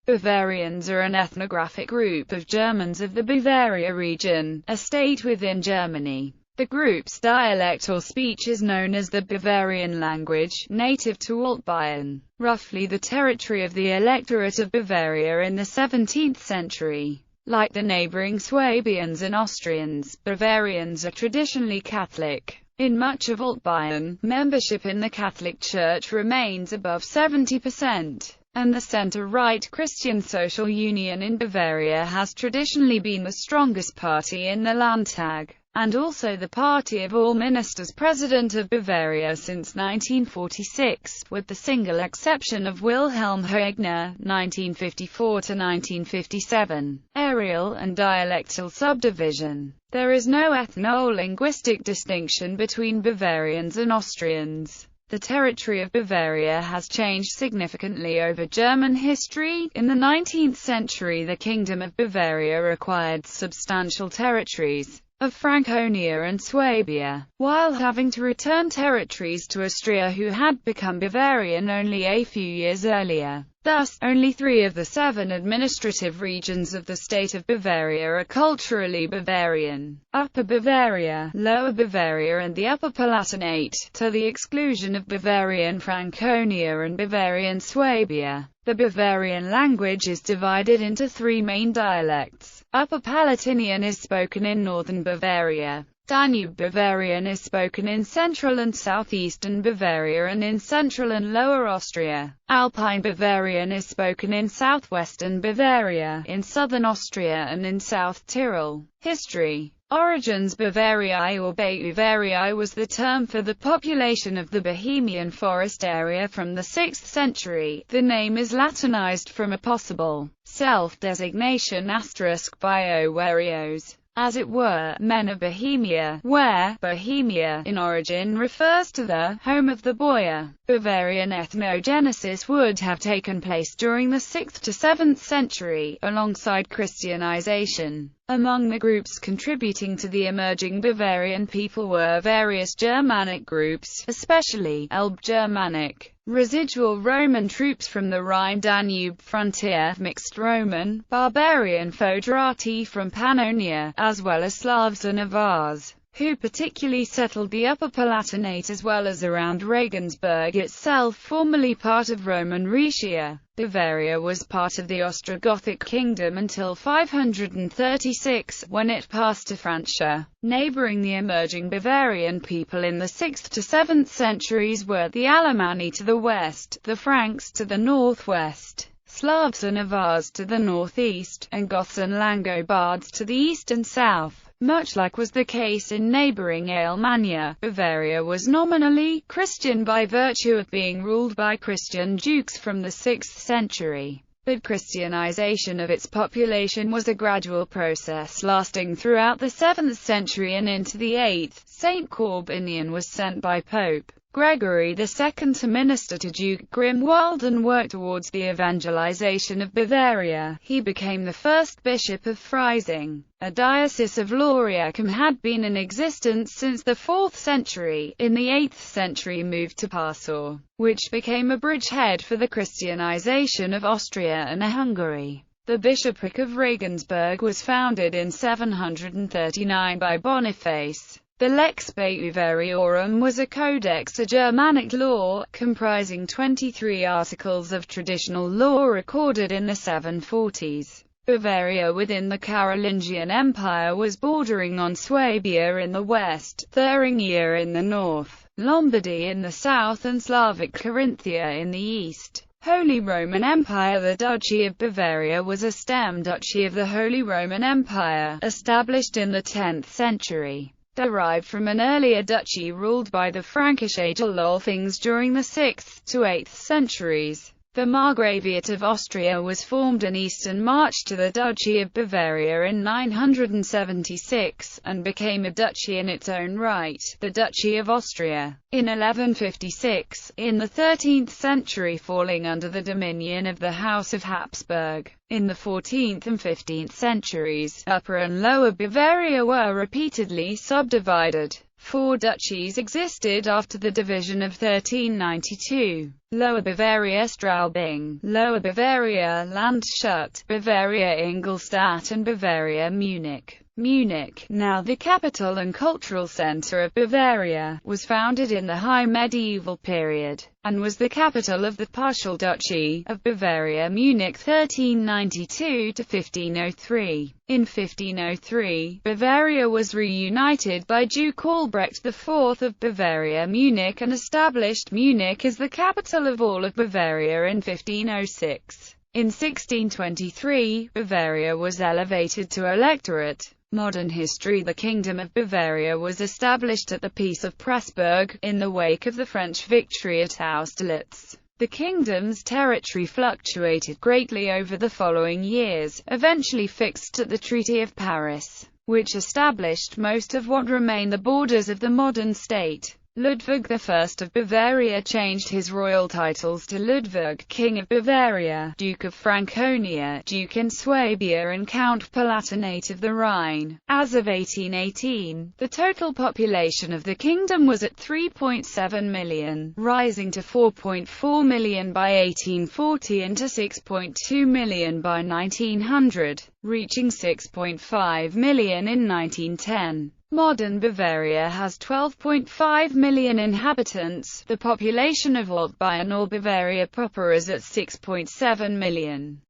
Bavarians are an ethnographic group of Germans of the Bavaria region, a state within Germany. The group's dialect or speech is known as the Bavarian language, native to Altbayern, roughly the territory of the Electorate of Bavaria in the 17th century. Like the neighboring Swabians and Austrians, Bavarians are traditionally Catholic. In much of Altbayern, membership in the Catholic Church remains above 70%. And the centre-right Christian Social Union in Bavaria has traditionally been the strongest party in the Landtag, and also the party of all ministers president of Bavaria since 1946, with the single exception of Wilhelm Hoegner, 1954–1957. Areal and dialectal subdivision. There is no ethno-linguistic distinction between Bavarians and Austrians. The territory of Bavaria has changed significantly over German history. In the 19th century, the Kingdom of Bavaria acquired substantial territories of Franconia and Swabia, while having to return territories to Austria, who had become Bavarian only a few years earlier. Thus, only 3 of the 7 administrative regions of the state of Bavaria are culturally Bavarian: Upper Bavaria, Lower Bavaria and the Upper Palatinate, to the exclusion of Bavarian Franconia and Bavarian Swabia. The Bavarian language is divided into 3 main dialects. Upper Palatinian is spoken in northern Bavaria. Danube Bavarian is spoken in central and southeastern Bavaria and in central and lower Austria. Alpine Bavarian is spoken in southwestern Bavaria, in southern Austria and in South Tyrol. History. Origins. Bavariae or Bavariae was the term for the population of the Bohemian forest area from the 6th century. The name is Latinized from a possible self-designation *Biovarios, as it were, men of Bohemia, where Bohemia in origin refers to the home of the boyar. Bavarian ethnogenesis would have taken place during the 6th to 7th century, alongside Christianization. Among the groups contributing to the emerging Bavarian people were various Germanic groups, especially Elbe Germanic, residual Roman troops from the Rhine-Danube frontier, mixed Roman, barbarian Foederati from Pannonia, as well as Slavs and Avars, who particularly settled the Upper Palatinate as well as around Regensburg itself, formerly part of Roman Rhaetia. Bavaria was part of the Ostrogothic kingdom until 536, when it passed to Francia. Neighboring the emerging Bavarian people in the 6th to 7th centuries were the Alemanni to the west, the Franks to the northwest, Slavs and Avars to the northeast, and Goths and Langobards to the east and south. Much like was the case in neighboring Alemannia, Bavaria was nominally Christian by virtue of being ruled by Christian dukes from the 6th century. But Christianization of its population was a gradual process lasting throughout the 7th century and into the 8th. Saint Corbinian was sent by Pope Gregory II to minister to Duke Grimwald and work towards the evangelization of Bavaria. He became the first bishop of Freising. A diocese of Lauriacum had been in existence since the 4th century. In the 8th century moved to Passau, which became a bridgehead for the Christianization of Austria and Hungary. The bishopric of Regensburg was founded in 739 by Boniface. The Lex Baiuvariorum was a codex, a Germanic law, comprising 23 articles of traditional law recorded in the 740s. Bavaria within the Carolingian Empire was bordering on Swabia in the west, Thuringia in the north, Lombardy in the south and Slavic Carinthia in the east. Holy Roman Empire. The Duchy of Bavaria was a stem duchy of the Holy Roman Empire, established in the 10th century. Derived from an earlier duchy ruled by the Frankish Adlerlolfings during the 6th to 8th centuries. The Margraviate of Austria was formed in eastern March to the Duchy of Bavaria in 976, and became a duchy in its own right, the Duchy of Austria, in 1156, in the 13th century falling under the dominion of the House of Habsburg. In the 14th and 15th centuries, Upper and Lower Bavaria were repeatedly subdivided. Four duchies existed after the division of 1392. Lower Bavaria Straubing, Lower Bavaria Landshut, Bavaria Ingolstadt and Bavaria Munich. Munich, now the capital and cultural center of Bavaria, was founded in the High Medieval period, and was the capital of the partial Duchy of Bavaria Munich 1392–1503. In 1503, Bavaria was reunited by Duke Albrecht IV of Bavaria Munich and established Munich as the capital of all of Bavaria in 1506. In 1623, Bavaria was elevated to electorate. Modern history. The Kingdom of Bavaria was established at the Peace of Pressburg, in the wake of the French victory at Austerlitz. The kingdom's territory fluctuated greatly over the following years, eventually fixed at the Treaty of Paris, which established most of what remain the borders of the modern state. Ludwig I of Bavaria changed his royal titles to Ludwig, King of Bavaria, Duke of Franconia, Duke in Swabia and Count Palatinate of the Rhine. As of 1818, the total population of the kingdom was at 3.7 million, rising to 4.4 million by 1840 and to 6.2 million by 1900, reaching 6.5 million in 1910. Modern Bavaria has 12.5 million inhabitants. The population of Altbayern or Bavaria proper is at 6.7 million.